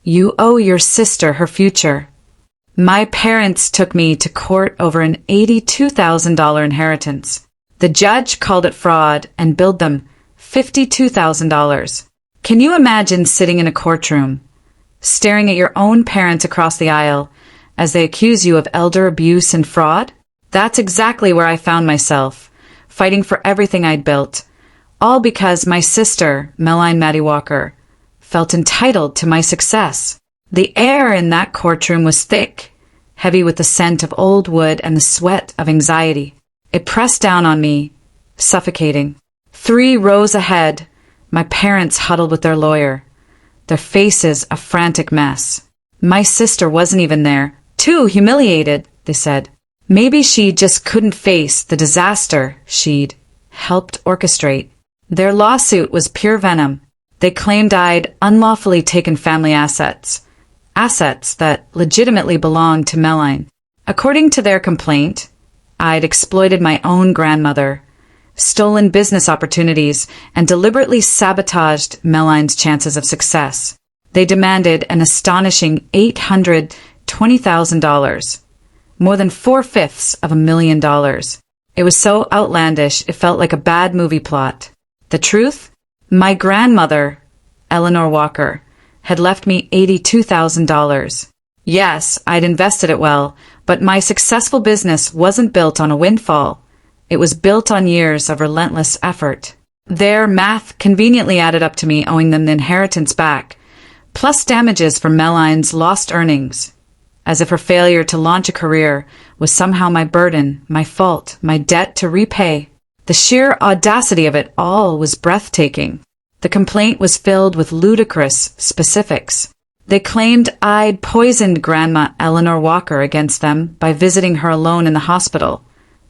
You owe your sister her future. My parents took me to court over an $82,000 inheritance. The judge called it fraud and billed them $52,000. Can you imagine sitting in a courtroom, staring at your own parents across the aisle as they accuse you of elder abuse and fraud? That's exactly where I found myself, fighting for everything I'd built, all because my sister, Melline Maddie Walker, felt entitled to my success. The air in that courtroom was thick, heavy with the scent of old wood and the sweat of anxiety. It pressed down on me, suffocating. 3 rows ahead, my parents huddled with their lawyer, their faces a frantic mess. My sister wasn't even there. Too humiliated, they said. Maybe she just couldn't face the disaster she'd helped orchestrate. Their lawsuit was pure venom. They claimed I'd unlawfully taken family assets that legitimately belonged to Melline. According to their complaint, I'd exploited my own grandmother, stolen business opportunities, and deliberately sabotaged Melline's chances of success. They demanded an astonishing $820,000, more than 4/5 of $1,000,000. It was so outlandish it felt like a bad movie plot. The truth? My grandmother, Eleanor Walker, had left me $82,000. Yes, I'd invested it well, but my successful business wasn't built on a windfall. It was built on years of relentless effort. Their math conveniently added up to me owing them the inheritance back, plus damages for Melline's lost earnings, as if her failure to launch a career was somehow my burden, my fault, my debt to repay. The sheer audacity of it all was breathtaking. The complaint was filled with ludicrous specifics. They claimed I'd poisoned Grandma Eleanor Walker against them by visiting her alone in the hospital,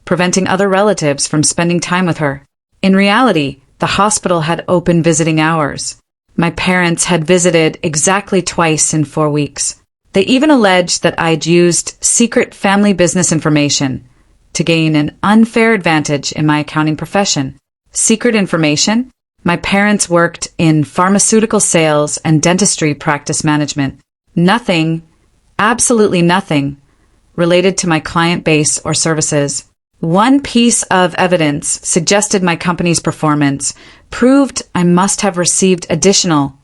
preventing other relatives from spending time with her. In reality, the hospital had open visiting hours. My parents had visited exactly twice in 4 weeks. They even alleged that I'd used secret family business information to gain an unfair advantage in my accounting profession. Secret information? My parents worked in pharmaceutical sales and dentistry practice management. Nothing, absolutely nothing, related to my client base or services. One piece of evidence suggested my company's performance proved I must have received additional,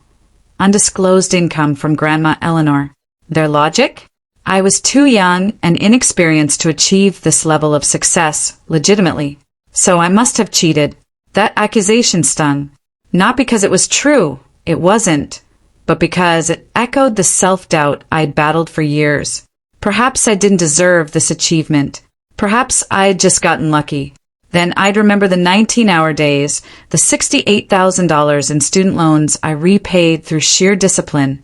undisclosed income from Grandma Eleanor. Their logic? I was too young and inexperienced to achieve this level of success legitimately, so I must have cheated. That accusation stung, not because it was true, it wasn't, but because it echoed the self-doubt I'd battled for years. Perhaps I didn't deserve this achievement. Perhaps I'd just gotten lucky. Then I'd remember the 19-hour days, the $68,000 in student loans I repaid through sheer discipline,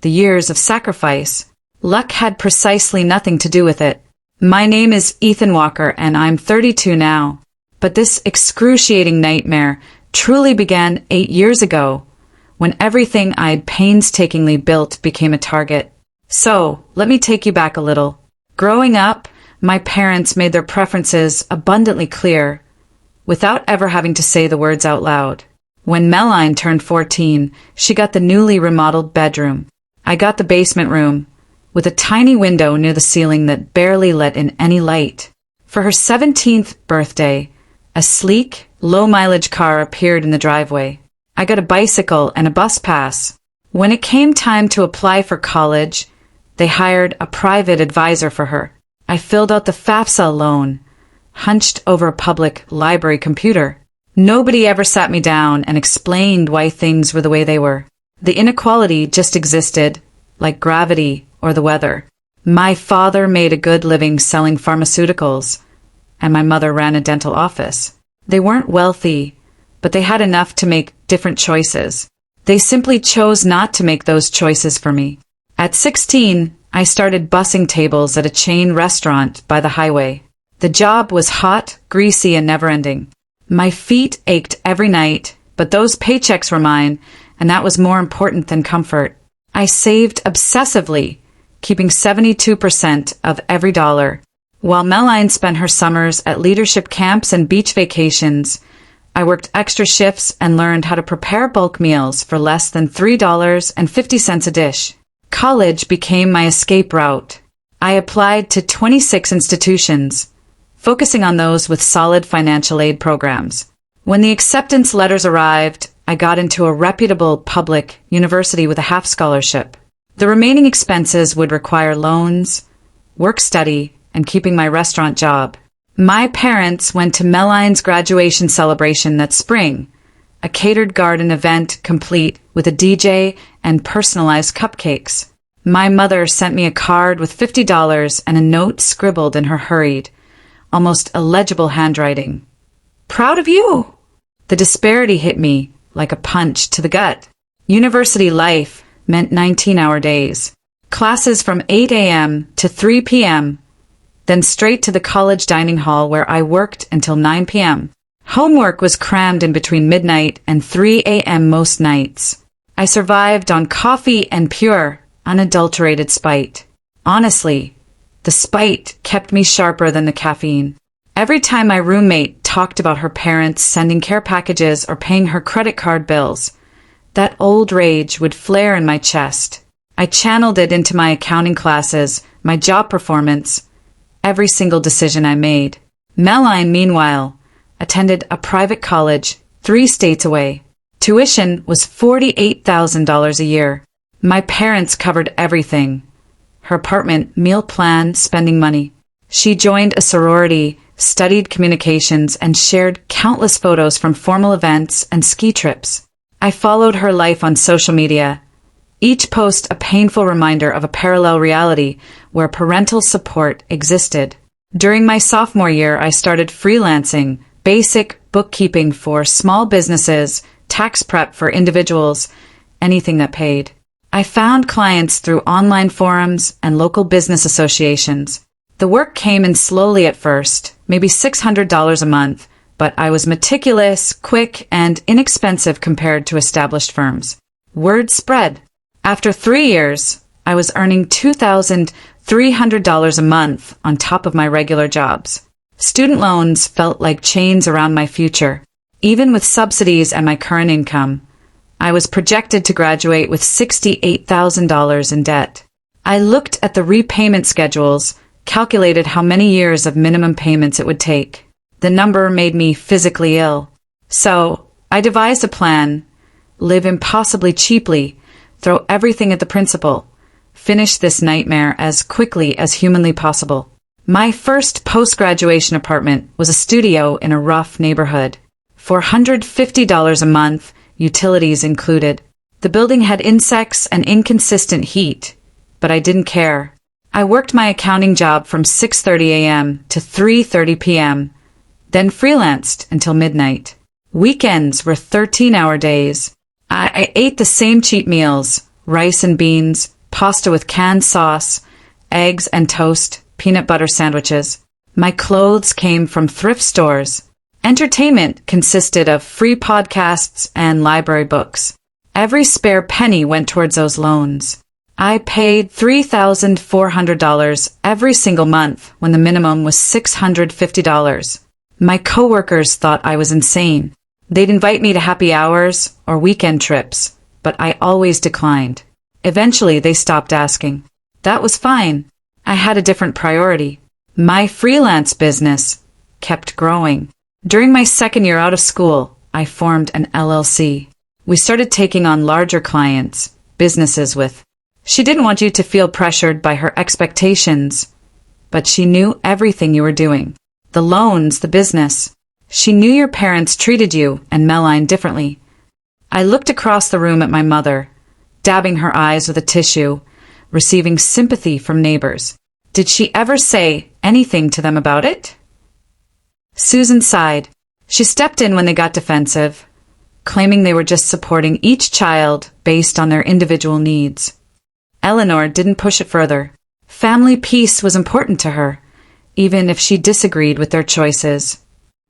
the years of sacrifice. Luck had precisely nothing to do with it. My name is Ethan Walker, and I'm 32 now. But this excruciating nightmare truly began 8 years ago, when everything I'd painstakingly built became a target. So, let me take you back a little. Growing up, my parents made their preferences abundantly clear, without ever having to say the words out loud. When Melline turned 14, she got the newly remodeled bedroom. I got the basement room, with a tiny window near the ceiling that barely let in any light. For her 17th birthday, a sleek, low-mileage car appeared in the driveway. I got a bicycle and a bus pass. When it came time to apply for college, they hired a private advisor for her. I filled out the FAFSA loan, hunched over a public library computer. Nobody ever sat me down and explained why things were the way they were. The inequality just existed, like gravity or the weather. My father made a good living selling pharmaceuticals, and my mother ran a dental office. They weren't wealthy, but they had enough to make different choices. They simply chose not to make those choices for me. At 16, I started bussing tables at a chain restaurant by the highway. The job was hot, greasy, and never-ending. My feet ached every night, but those paychecks were mine, and that was more important than comfort. I saved obsessively, keeping 72% of every dollar. While Melline spent her summers at leadership camps and beach vacations, I worked extra shifts and learned how to prepare bulk meals for less than $3.50 a dish. College became my escape route. I applied to 26 institutions, focusing on those with solid financial aid programs. When the acceptance letters arrived, I got into a reputable public university with a half scholarship. The remaining expenses would require loans, work study, and keeping my restaurant job. My parents went to Meline's graduation celebration that spring, a catered garden event complete with a DJ and personalized cupcakes. My mother sent me a card with $50 and a note scribbled in her hurried, almost illegible handwriting. Proud of you! The disparity hit me like a punch to the gut. University life meant 19-hour days. Classes from 8 a.m. to 3 p.m., then straight to the college dining hall where I worked until 9 p.m. Homework was crammed in between midnight and 3 a.m. most nights. I survived on coffee and pure, unadulterated spite. Honestly, the spite kept me sharper than the caffeine. Every time my roommate talked about her parents sending care packages or paying her credit card bills, that old rage would flare in my chest. I channeled it into my accounting classes, my job performance, every single decision I made. Meline, meanwhile, attended a private college 3 states away. Tuition was $48,000 a year. My parents covered everything. Her apartment, meal plan, spending money. She joined a sorority, studied communications, and shared countless photos from formal events and ski trips. I followed her life on social media, each post a painful reminder of a parallel reality where parental support existed. During my sophomore year, I started freelancing, basic bookkeeping for small businesses, tax prep for individuals, anything that paid. I found clients through online forums and local business associations. The work came in slowly at first, maybe $600 a month, but I was meticulous, quick, and inexpensive compared to established firms. Word spread. After 3 years, I was earning $2,300 a month on top of my regular jobs. Student loans felt like chains around my future. Even with subsidies and my current income, I was projected to graduate with $68,000 in debt. I looked at the repayment schedules, calculated how many years of minimum payments it would take. The number made me physically ill. So, I devised a plan: live impossibly cheaply, throw everything at the principal, finish this nightmare as quickly as humanly possible. My first post-graduation apartment was a studio in a rough neighborhood. $450 a month, utilities included. The building had insects and inconsistent heat, but I didn't care. I worked my accounting job from 6:30 a.m. to 3:30 p.m., then freelanced until midnight. Weekends were 13-hour days. I ate the same cheap meals: rice and beans, pasta with canned sauce, eggs and toast, peanut butter sandwiches. My clothes came from thrift stores. Entertainment consisted of free podcasts and library books. Every spare penny went towards those loans. I paid $3,400 every single month when the minimum was $650. My coworkers thought I was insane. They'd invite me to happy hours or weekend trips, but I always declined. Eventually, they stopped asking. That was fine. I had a different priority. My freelance business kept growing. During my second year out of school, I formed an LLC. We started taking on larger clients, businesses with. She didn't want you to feel pressured by her expectations, but she knew everything you were doing. The loans, the business. She knew your parents treated you and Meline differently. I looked across the room at my mother, dabbing her eyes with a tissue, receiving sympathy from neighbors. Did she ever say anything to them about it? Susan sighed. She stepped in when they got defensive, claiming they were just supporting each child based on their individual needs. Eleanor didn't push it further. Family peace was important to her, even if she disagreed with their choices.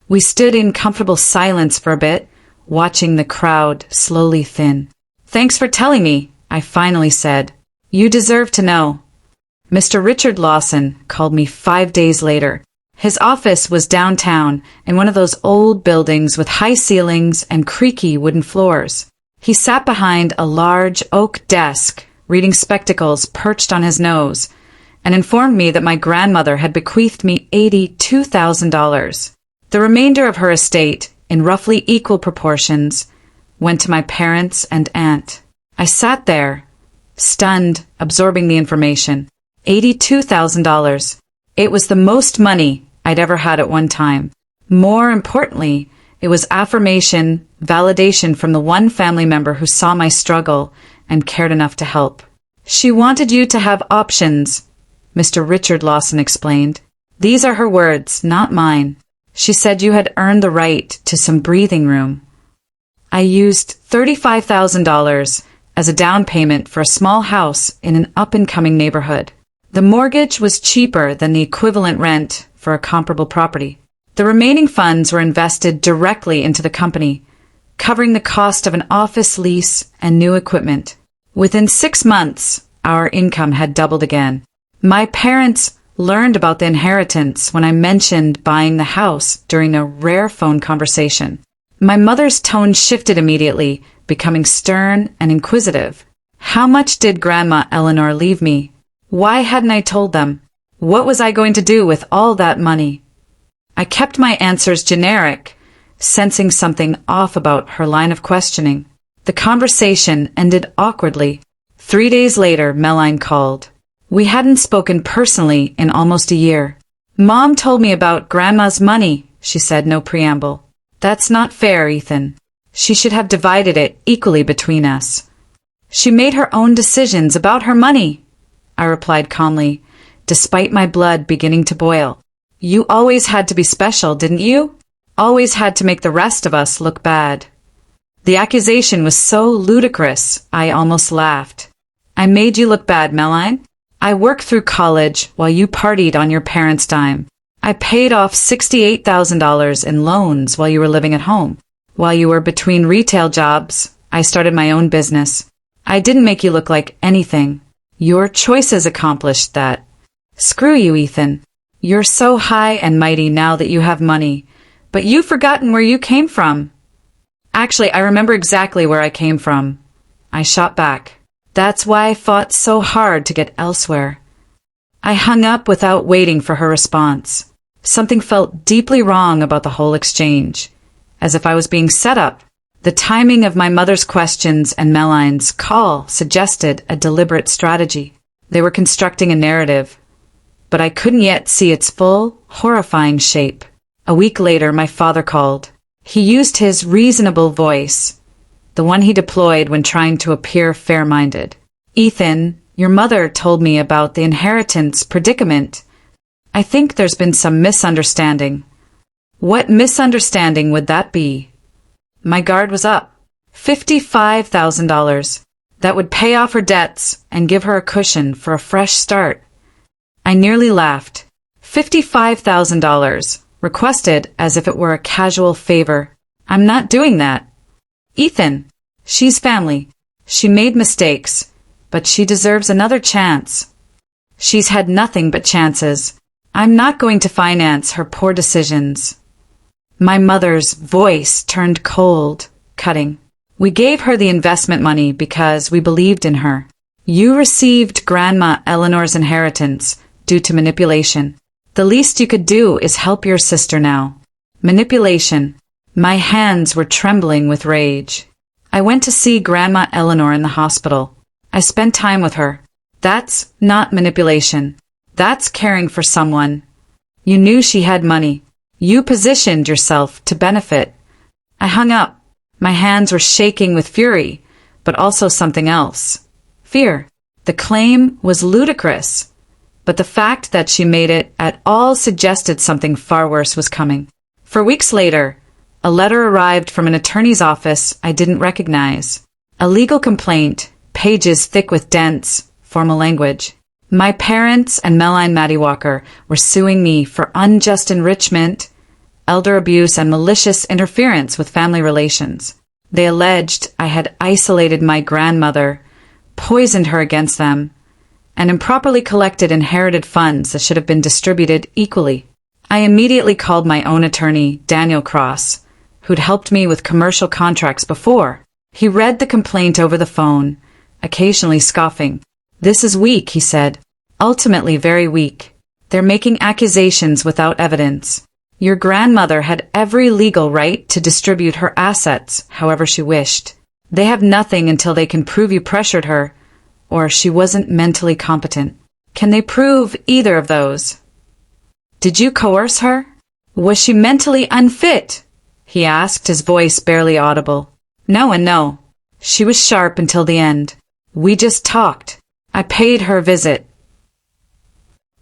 We stood in comfortable silence for a bit, watching the crowd slowly thin. Thanks for telling me, I finally said. You deserve to know. Mr. Richard Lawson called me 5 days later. His office was downtown in one of those old buildings with high ceilings and creaky wooden floors. He sat behind a large oak desk reading spectacles perched on his nose, and informed me that my grandmother had bequeathed me $82,000. The remainder of her estate, in roughly equal proportions, went to my parents and aunt. I sat there, stunned, absorbing the information. $82,000. It was the most money I'd ever had at one time. More importantly, it was affirmation, validation from the one family member who saw my struggle and cared enough to help. She wanted you to have options, Mr. Richard Lawson explained. These are her words, not mine. She said you had earned the right to some breathing room. I used $35,000 as a down payment for a small house in an up-and-coming neighborhood. The mortgage was cheaper than the equivalent rent for a comparable property. The remaining funds were invested directly into the company, covering the cost of an office lease and new equipment. Within 6 months, our income had doubled again. My parents learned about the inheritance when I mentioned buying the house during a rare phone conversation. My mother's tone shifted immediately, becoming stern and inquisitive. How much did Grandma Eleanor leave me? Why hadn't I told them? What was I going to do with all that money? I kept my answers generic, sensing something off about her line of questioning. The conversation ended awkwardly. 3 days later, Meline called. We hadn't spoken personally in almost a year. Mom told me about Grandma's money, she said, no preamble. That's not fair, Ethan. She should have divided it equally between us. She made her own decisions about her money, I replied calmly, despite my blood beginning to boil. You always had to be special, didn't you? Always had to make the rest of us look bad. The accusation was so ludicrous, I almost laughed. I made you look bad, Meline. I worked through college while you partied on your parents' dime. I paid off $68,000 in loans while you were living at home. While you were between retail jobs, I started my own business. I didn't make you look like anything. Your choices accomplished that. Screw you, Ethan. You're so high and mighty now that you have money, but you've forgotten where you came from. Actually, I remember exactly where I came from. I shot back. That's why I fought so hard to get elsewhere. I hung up without waiting for her response. Something felt deeply wrong about the whole exchange, as if I was being set up. The timing of my mother's questions and Meline's call suggested a deliberate strategy. They were constructing a narrative, but I couldn't yet see its full, horrifying shape. A week later, my father called. He used his reasonable voice, the one he deployed when trying to appear fair-minded. Ethan, your mother told me about the inheritance predicament. I think there's been some misunderstanding. What misunderstanding would that be? My guard was up. $55,000. That would pay off her debts and give her a cushion for a fresh start. I nearly laughed. $55,000, requested as if it were a casual favor. I'm not doing that. Ethan, she's family. She made mistakes, but she deserves another chance. She's had nothing but chances. I'm not going to finance her poor decisions. My mother's voice turned cold, cutting. We gave her the investment money because we believed in her. You received Grandma Eleanor's inheritance due to manipulation. The least you could do is help your sister now. Manipulation. My hands were trembling with rage. I went to see Grandma Eleanor in the hospital. I spent time with her. That's not manipulation. That's caring for someone. You knew she had money. You positioned yourself to benefit. I hung up. My hands were shaking with fury, but also something else. Fear. The claim was ludicrous, but the fact that she made it at all suggested something far worse was coming. For weeks later, a letter arrived from an attorney's office I didn't recognize. A legal complaint, pages thick with dense, formal language. My parents and Meline Maddywalker were suing me for unjust enrichment, elder abuse, and malicious interference with family relations. They alleged I had isolated my grandmother, poisoned her against them, and improperly collected inherited funds that should have been distributed equally. I immediately called my own attorney, Daniel Cross, who'd helped me with commercial contracts before. He read the complaint over the phone, occasionally scoffing. "This is weak," he said. "Ultimately very weak. They're making accusations without evidence. Your grandmother had every legal right to distribute her assets however she wished. They have nothing until they can prove you pressured her, or she wasn't mentally competent. Can they prove either of those? Did you coerce her? Was she mentally unfit?" he asked, his voice barely audible. "No and no. She was sharp until the end. We just talked. I paid her a visit."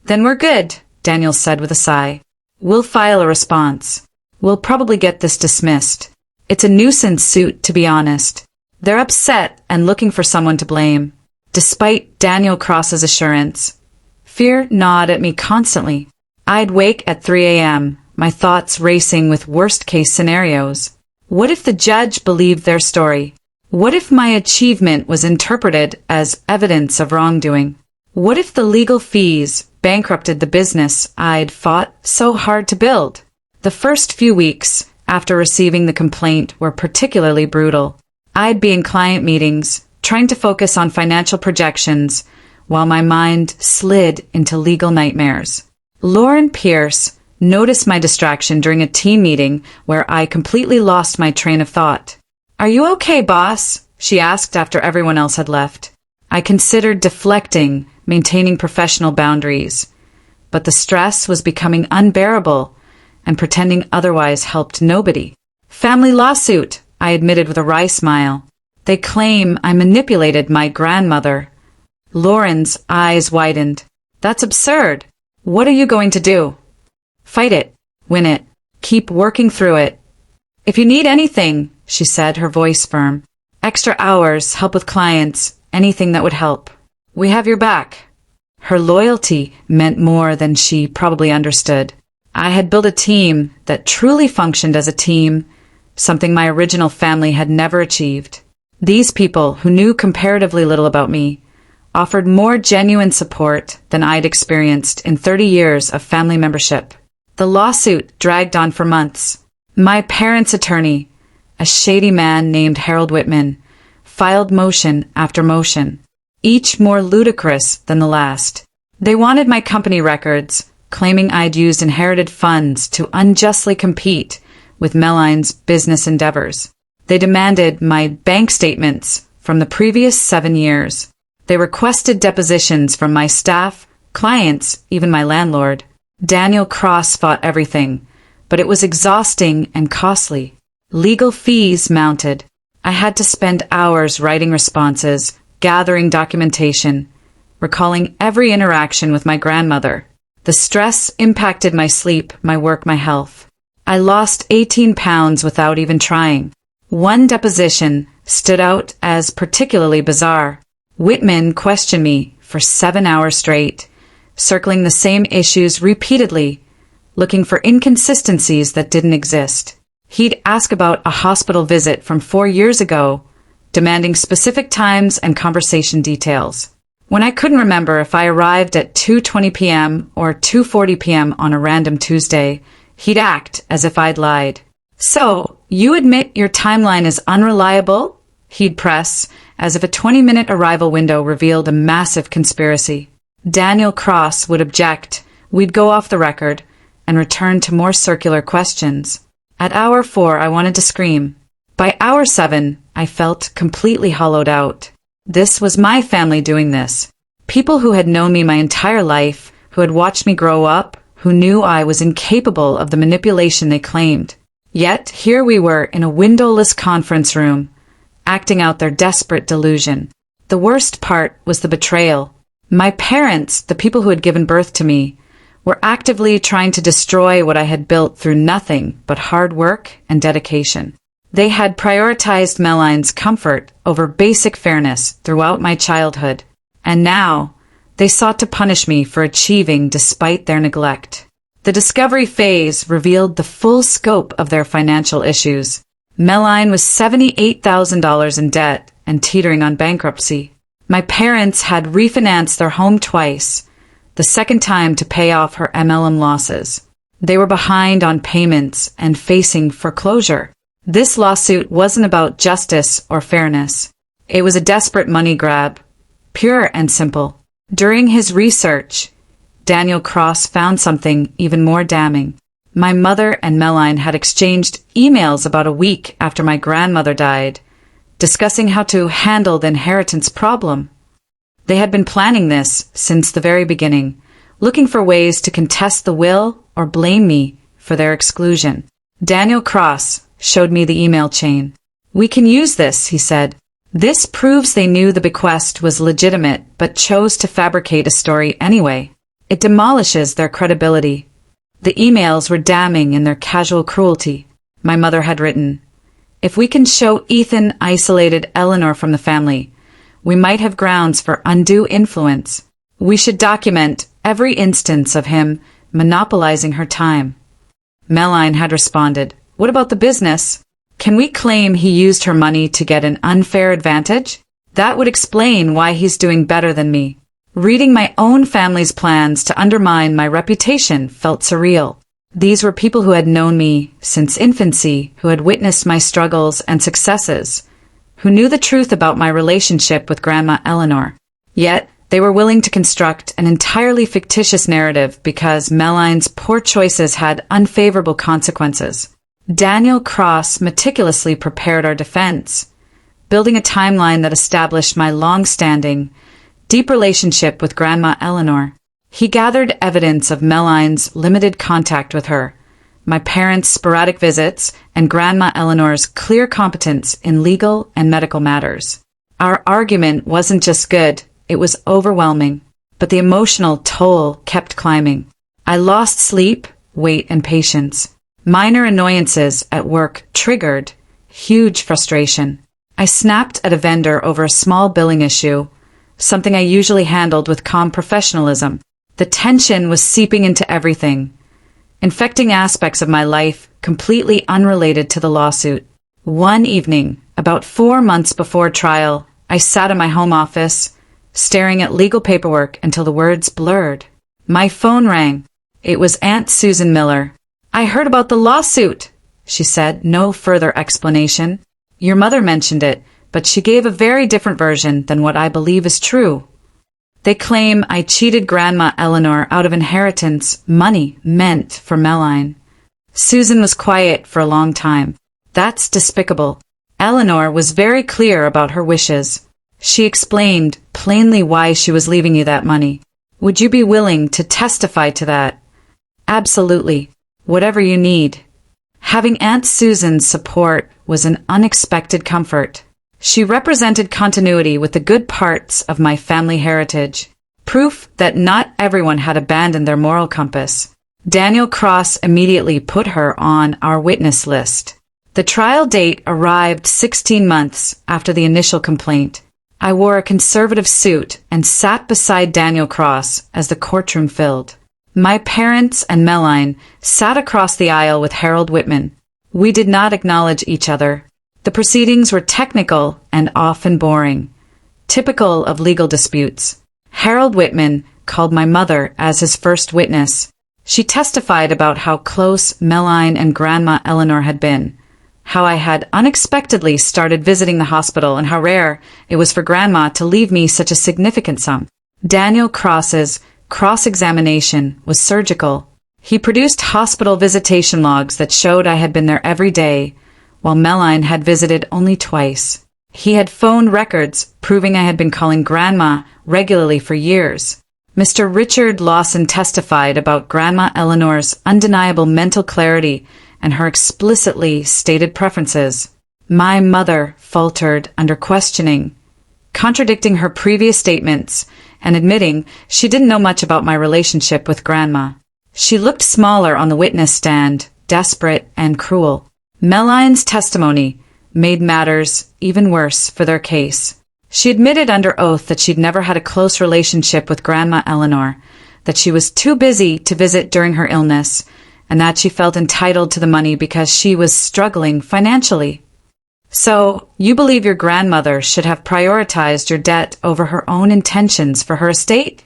"Then we're good," Daniel said with a sigh. "We'll file a response. We'll probably get this dismissed. It's a nuisance suit, to be honest. They're upset and looking for someone to blame." Despite Daniel Cross's assurance, fear gnawed at me constantly. I'd wake at 3 a.m., my thoughts racing with worst-case scenarios. What if the judge believed their story? What if my achievement was interpreted as evidence of wrongdoing? What if the legal fees bankrupted the business I'd fought so hard to build? The first few weeks after receiving the complaint were particularly brutal. I'd be in client meetings, trying to focus on financial projections, while my mind slid into legal nightmares. Lauren Pierce noticed my distraction during a team meeting where I completely lost my train of thought. "Are you okay, boss?" she asked after everyone else had left. I considered deflecting, maintaining professional boundaries, but the stress was becoming unbearable, and pretending otherwise helped nobody. "Family lawsuit," I admitted with a wry smile. "They claim I manipulated my grandmother." Lauren's eyes widened. "That's absurd. What are you going to do?" "Fight it. Win it. Keep working through it. If you need anything," she said, her voice firm. "Extra hours, help with clients, anything that would help. We have your back." Her loyalty meant more than she probably understood. I had built a team that truly functioned as a team, something my original family had never achieved. These people, who knew comparatively little about me, offered more genuine support than I'd experienced in 30 years of family membership. The lawsuit dragged on for months. My parents' attorney, a shady man named Harold Whitman, filed motion after motion, each more ludicrous than the last. They wanted my company records, claiming I'd used inherited funds to unjustly compete with Melline's business endeavors. They demanded my bank statements from the previous 7 years. They requested depositions from my staff, clients, even my landlord. Daniel Cross fought everything, but it was exhausting and costly. Legal fees mounted. I had to spend hours writing responses, gathering documentation, recalling every interaction with my grandmother. The stress impacted my sleep, my work, my health. I lost 18 pounds without even trying. One deposition stood out as particularly bizarre. Whitman questioned me for 7 hours straight, circling the same issues repeatedly, looking for inconsistencies that didn't exist. He'd ask about a hospital visit from 4 years ago, demanding specific times and conversation details. When I couldn't remember if I arrived at 2:20 p.m. or 2:40 p.m. on a random Tuesday, he'd act as if I'd lied. "So, you admit your timeline is unreliable?" he'd press, as if a 20-minute arrival window revealed a massive conspiracy. Daniel Cross would object, we'd go off the record, and return to more circular questions. At hour 4, I wanted to scream. By hour 7, I felt completely hollowed out. This was my family doing this. People who had known me my entire life, who had watched me grow up, who knew I was incapable of the manipulation they claimed. Yet here we were in a windowless conference room, acting out their desperate delusion. The worst part was the betrayal. My parents, the people who had given birth to me, were actively trying to destroy what I had built through nothing but hard work and dedication. They had prioritized Melline's comfort over basic fairness throughout my childhood, and now they sought to punish me for achieving despite their neglect. The discovery phase revealed the full scope of their financial issues. Melline was $78,000 in debt and teetering on bankruptcy. My parents had refinanced their home twice, the second time to pay off her MLM losses. They were behind on payments and facing foreclosure. This lawsuit wasn't about justice or fairness. It was a desperate money grab, pure and simple. During his research, Daniel Cross found something even more damning. My mother and Meline had exchanged emails about a week after my grandmother died, discussing how to handle the inheritance problem. They had been planning this since the very beginning, looking for ways to contest the will or blame me for their exclusion. Daniel Cross showed me the email chain. "We can use this," he said. "This proves they knew the bequest was legitimate but chose to fabricate a story anyway. It demolishes their credibility." The emails were damning in their casual cruelty. My mother had written, "If we can show Ethan isolated Eleanor from the family, we might have grounds for undue influence. We should document every instance of him monopolizing her time." Meline had responded, "What about the business? Can we claim he used her money to get an unfair advantage? That would explain why he's doing better than me." Reading my own family's plans to undermine my reputation felt surreal. These were people who had known me since infancy, who had witnessed my struggles and successes, who knew the truth about my relationship with Grandma Eleanor. Yet, they were willing to construct an entirely fictitious narrative because Meline's poor choices had unfavorable consequences. Daniel Cross meticulously prepared our defense, building a timeline that established my long-standing, deep relationship with Grandma Eleanor. He gathered evidence of Meline's limited contact with her, my parents' sporadic visits, and Grandma Eleanor's clear competence in legal and medical matters. Our argument wasn't just good, it was overwhelming, but the emotional toll kept climbing. I lost sleep, weight, and patience. Minor annoyances at work triggered huge frustration. I snapped at a vendor over a small billing issue, something I usually handled with calm professionalism. The tension was seeping into everything, infecting aspects of my life completely unrelated to the lawsuit. One evening, about 4 months before trial, I sat in my home office, staring at legal paperwork until the words blurred. My phone rang. It was Aunt Susan Miller. "I heard about the lawsuit," she said, no further explanation. "Your mother mentioned it, but she gave a very different version than what I believe is true. They claim I cheated Grandma Eleanor out of inheritance money meant for Meline." Susan was quiet for a long time. "That's despicable. Eleanor was very clear about her wishes. She explained plainly why she was leaving you that money. Would you be willing to testify to that?" "Absolutely. Whatever you need." Having Aunt Susan's support was an unexpected comfort. She represented continuity with the good parts of my family heritage, proof that not everyone had abandoned their moral compass. Daniel Cross immediately put her on our witness list. The trial date arrived 16 months after the initial complaint. I wore a conservative suit and sat beside Daniel Cross as the courtroom filled. My parents and Meline sat across the aisle with Harold Whitman. We did not acknowledge each other. The proceedings were technical and often boring, typical of legal disputes. Harold Whitman called my mother as his first witness. She testified about how close Meline and Grandma Eleanor had been, how I had unexpectedly started visiting the hospital, and how rare it was for Grandma to leave me such a significant sum. Daniel Cross's cross-examination was surgical. He produced hospital visitation logs that showed I had been there every day, while Meline had visited only twice. He had phone records proving I had been calling Grandma regularly for years. Mr. Richard Lawson testified about Grandma Eleanor's undeniable mental clarity and her explicitly stated preferences. My mother faltered under questioning, contradicting her previous statements and admitting she didn't know much about my relationship with Grandma. She looked smaller on the witness stand, desperate and cruel. Meline's testimony made matters even worse for their case. She admitted under oath that she'd never had a close relationship with Grandma Eleanor, that she was too busy to visit during her illness, and that she felt entitled to the money because she was struggling financially. "So, you believe your grandmother should have prioritized your debt over her own intentions for her estate?"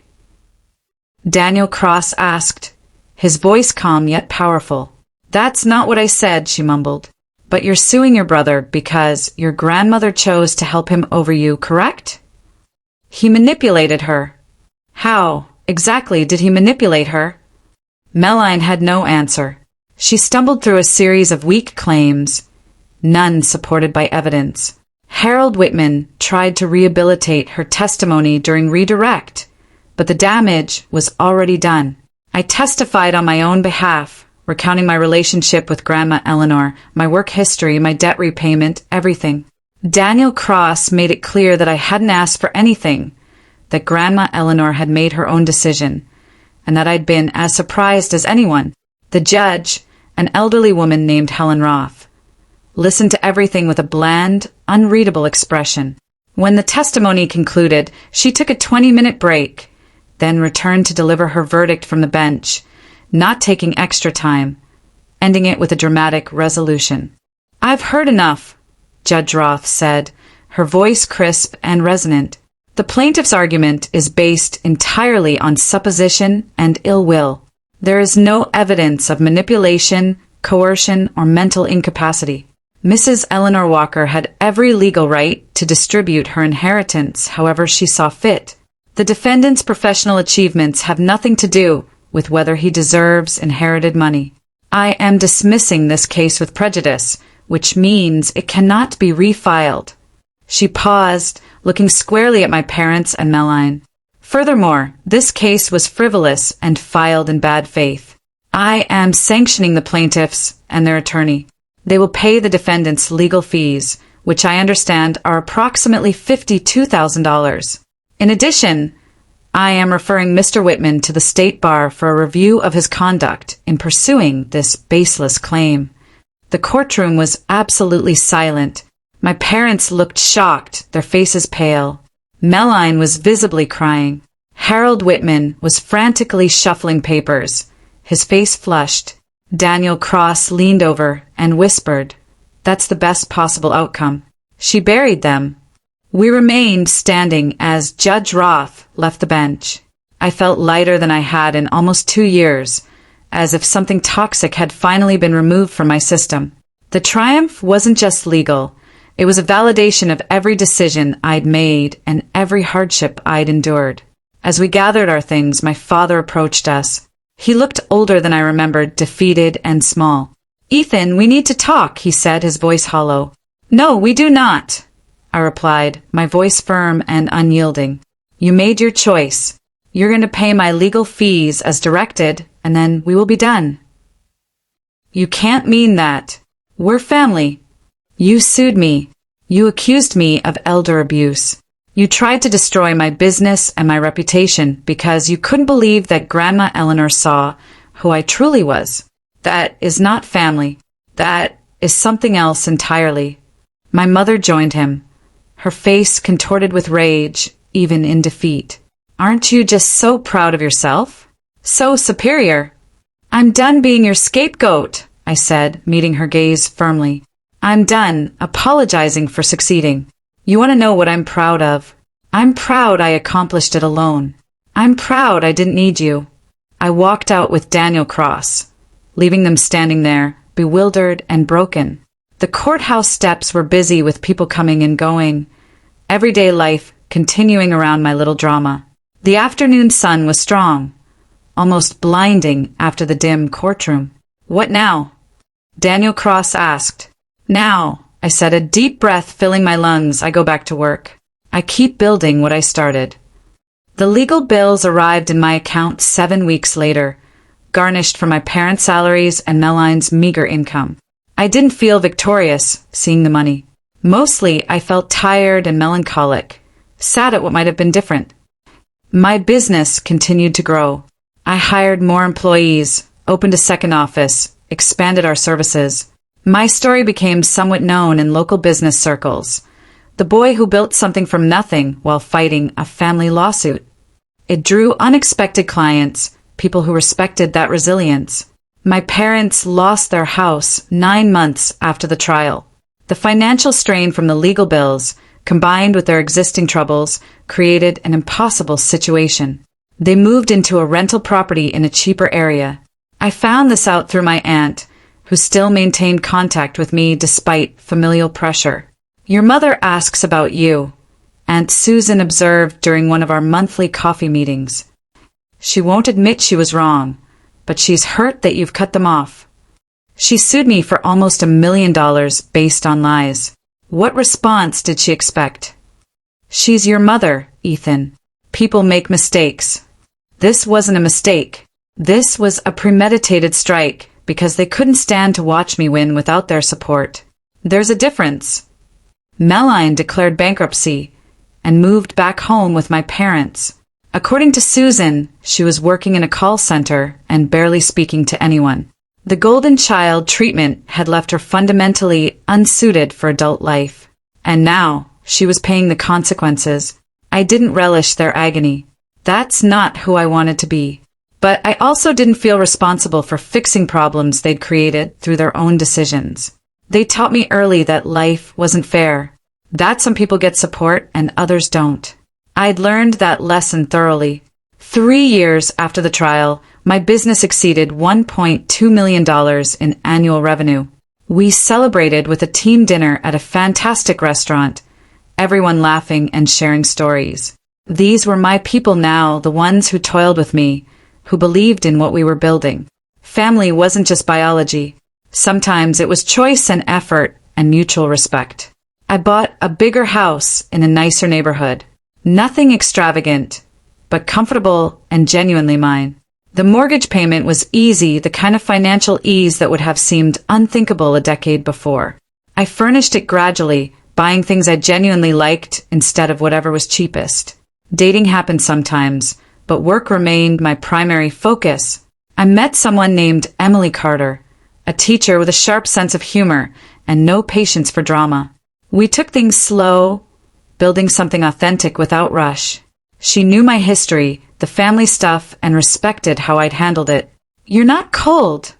Daniel Cross asked, his voice calm yet powerful. "That's not what I said," she mumbled. But you're suing your brother because your grandmother chose to help him over you, correct? He manipulated her. How exactly did he manipulate her? Melline had no answer. She stumbled through a series of weak claims, none supported by evidence. Harold Whitman tried to rehabilitate her testimony during redirect, but the damage was already done. I testified on my own behalf, recounting my relationship with Grandma Eleanor, my work history, my debt repayment, everything. Daniel Cross made it clear that I hadn't asked for anything, that Grandma Eleanor had made her own decision, and that I'd been as surprised as anyone. The judge, an elderly woman named Helen Roth, listened to everything with a bland, unreadable expression. When the testimony concluded, she took a 20-minute break, then returned to deliver her verdict from the bench, not taking extra time, ending it with a dramatic resolution. "I've heard enough," Judge Roth said, her voice crisp and resonant. "The plaintiff's argument is based entirely on supposition and ill will. There is no evidence of manipulation, coercion, or mental incapacity. Mrs. Eleanor Walker had every legal right to distribute her inheritance however she saw fit. The defendant's professional achievements have nothing to do with whether he deserves inherited money. I am dismissing this case with prejudice, which means it cannot be refiled." She paused, looking squarely at my parents and Melline. "Furthermore, this case was frivolous and filed in bad faith. I am sanctioning the plaintiffs and their attorney. They will pay the defendants legal fees, which I understand are approximately $52,000. In addition, I am referring Mr. Whitman to the State Bar for a review of his conduct in pursuing this baseless claim." The courtroom was absolutely silent. My parents looked shocked, their faces pale. Melline was visibly crying. Harold Whitman was frantically shuffling papers, his face flushed. Daniel Cross leaned over and whispered, "That's the best possible outcome." She buried them. We remained standing as Judge Roth left the bench. I felt lighter than I had in almost 2 years, as if something toxic had finally been removed from my system. The triumph wasn't just legal. It was a validation of every decision I'd made and every hardship I'd endured. As we gathered our things, my father approached us. He looked older than I remembered, defeated and small. "Ethan, we need to talk," he said, his voice hollow. "No, we do not," I replied, my voice firm and unyielding. "You made your choice. You're going to pay my legal fees as directed, and then we will be done." "You can't mean that. We're family. You sued me. You accused me of elder abuse. You tried to destroy my business and my reputation because you couldn't believe that Grandma Eleanor saw who I truly was. That is not family. That is something else entirely." My mother joined him, her face contorted with rage, even in defeat. "Aren't you just so proud of yourself? So superior?" "I'm done being your scapegoat," I said, meeting her gaze firmly. "I'm done apologizing for succeeding. You want to know what I'm proud of? I'm proud I accomplished it alone. I'm proud I didn't need you." I walked out with Daniel Cross, leaving them standing there, bewildered and broken. The courthouse steps were busy with people coming and going, everyday life continuing around my little drama. The afternoon sun was strong, almost blinding after the dim courtroom. "What now?" Daniel Cross asked. "Now," I said, a deep breath filling my lungs, "I go back to work. I keep building what I started." The legal bills arrived in my account 7 weeks later, garnished from my parents' salaries and Melline's meager income. I didn't feel victorious seeing the money. Mostly, I felt tired and melancholic, sad at what might have been different. My business continued to grow. I hired more employees, opened a second office, expanded our services. My story became somewhat known in local business circles. The boy who built something from nothing while fighting a family lawsuit. It drew unexpected clients, people who respected that resilience. My parents lost their house 9 months after the trial. The financial strain from the legal bills, combined with their existing troubles, created an impossible situation. They moved into a rental property in a cheaper area. I found this out through my aunt, who still maintained contact with me despite familial pressure. "Your mother asks about you," Aunt Susan observed during one of our monthly coffee meetings. "She won't admit she was wrong, but she's hurt that you've cut them off." She sued me for almost $1 million based on lies. What response did she expect? "She's your mother, Ethan. People make mistakes." This wasn't a mistake. This was a premeditated strike because they couldn't stand to watch me win without their support. There's a difference. Melline declared bankruptcy and moved back home with my parents. According to Susan, she was working in a call center and barely speaking to anyone. The golden child treatment had left her fundamentally unsuited for adult life. And now, she was paying the consequences. I didn't relish their agony. That's not who I wanted to be. But I also didn't feel responsible for fixing problems they'd created through their own decisions. They taught me early that life wasn't fair, that some people get support and others don't. I'd learned that lesson thoroughly. 3 years after the trial, my business exceeded $1.2 million in annual revenue. We celebrated with a team dinner at a fantastic restaurant, everyone laughing and sharing stories. These were my people now, the ones who toiled with me, who believed in what we were building. Family wasn't just biology. Sometimes it was choice and effort and mutual respect. I bought a bigger house in a nicer neighborhood. Nothing extravagant, but comfortable and genuinely mine. The mortgage payment was easy, the kind of financial ease that would have seemed unthinkable a decade before. I furnished it gradually, buying things I genuinely liked instead of whatever was cheapest. Dating happened sometimes, but work remained my primary focus. I met someone named Emily Carter, a teacher with a sharp sense of humor and no patience for drama. We took things slow, building something authentic without rush. She knew my history, the family stuff, and respected how I'd handled it. "You're not cold,"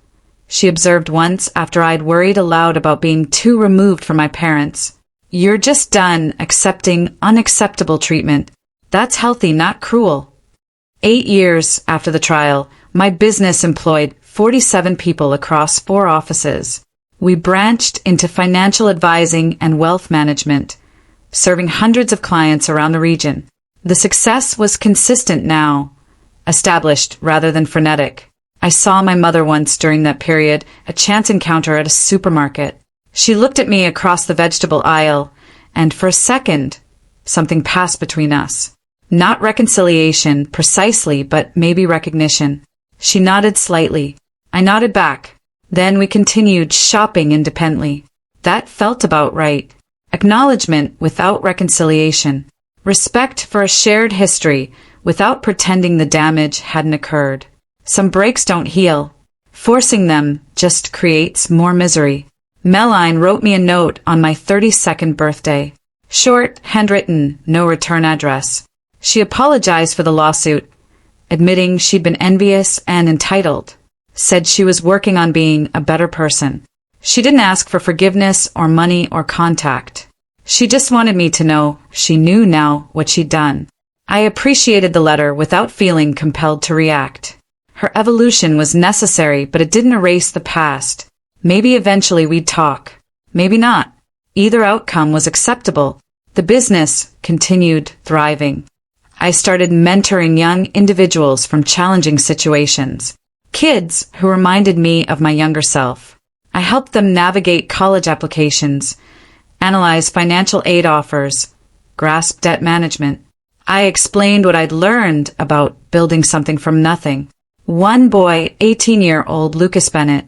she observed once after I'd worried aloud about being too removed from my parents. "You're just done accepting unacceptable treatment. That's healthy, not cruel." 8 years after the trial, my business employed 47 people across 4 offices. We branched into financial advising and wealth management, serving hundreds of clients around the region. The success was consistent now, established rather than frenetic. I saw my mother once during that period, a chance encounter at a supermarket. She looked at me across the vegetable aisle, and for a second, something passed between us. Not reconciliation, precisely, but maybe recognition. She nodded slightly. I nodded back. Then we continued shopping independently. That felt about right. Acknowledgement without reconciliation. Respect for a shared history without pretending the damage hadn't occurred. Some breaks don't heal. Forcing them just creates more misery. Melline wrote me a note on my 32nd birthday. Short, handwritten, no return address. She apologized for the lawsuit, admitting she'd been envious and entitled. Said she was working on being a better person. She didn't ask for forgiveness or money or contact. She just wanted me to know she knew now what she'd done. I appreciated the letter without feeling compelled to react. Her evolution was necessary, but it didn't erase the past. Maybe eventually we'd talk. Maybe not. Either outcome was acceptable. The business continued thriving. I started mentoring young individuals from challenging situations. Kids who reminded me of my younger self. I helped them navigate college applications, analyze financial aid offers, grasp debt management. I explained what I'd learned about building something from nothing. One boy, 18-year-old Lucas Bennett,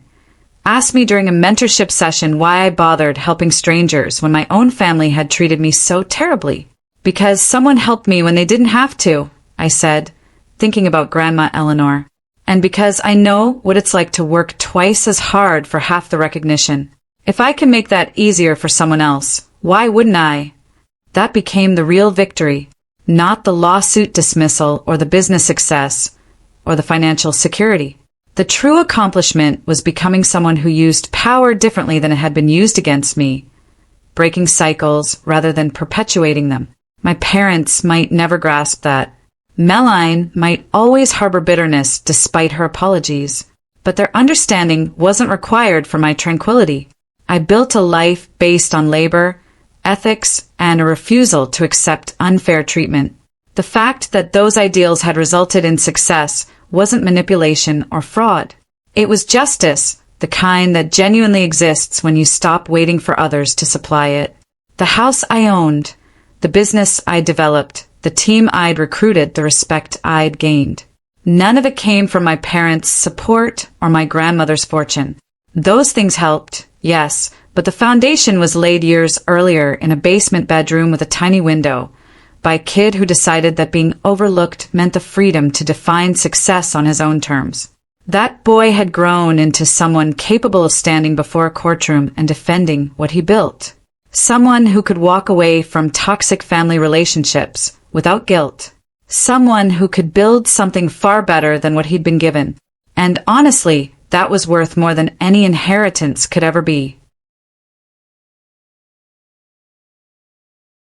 asked me during a mentorship session why I bothered helping strangers when my own family had treated me so terribly. "Because someone helped me when they didn't have to," I said, thinking about Grandma Eleanor. "And because I know what it's like to work twice as hard for half the recognition. If I can make that easier for someone else, why wouldn't I?" That became the real victory, not the lawsuit dismissal or the business success or the financial security. The true accomplishment was becoming someone who used power differently than it had been used against me, breaking cycles rather than perpetuating them. My parents might never grasp that. Melline might always harbor bitterness despite her apologies. but their understanding wasn't required for my tranquility. I built a life based on labor, ethics, and a refusal to accept unfair treatment. The fact that those ideals had resulted in success wasn't manipulation or fraud. It was justice, the kind that genuinely exists when you stop waiting for others to supply it. The house I owned, the business I developed, the team I'd recruited, the respect I'd gained. None of it came from my parents' support or my grandmother's fortune. Those things helped, yes, but the foundation was laid years earlier in a basement bedroom with a tiny window, by a kid who decided that being overlooked meant the freedom to define success on his own terms. That boy had grown into someone capable of standing before a courtroom and defending what he built. Someone who could walk away from toxic family relationships without guilt. Someone who could build something far better than what he'd been given. And honestly, that was worth more than any inheritance could ever be.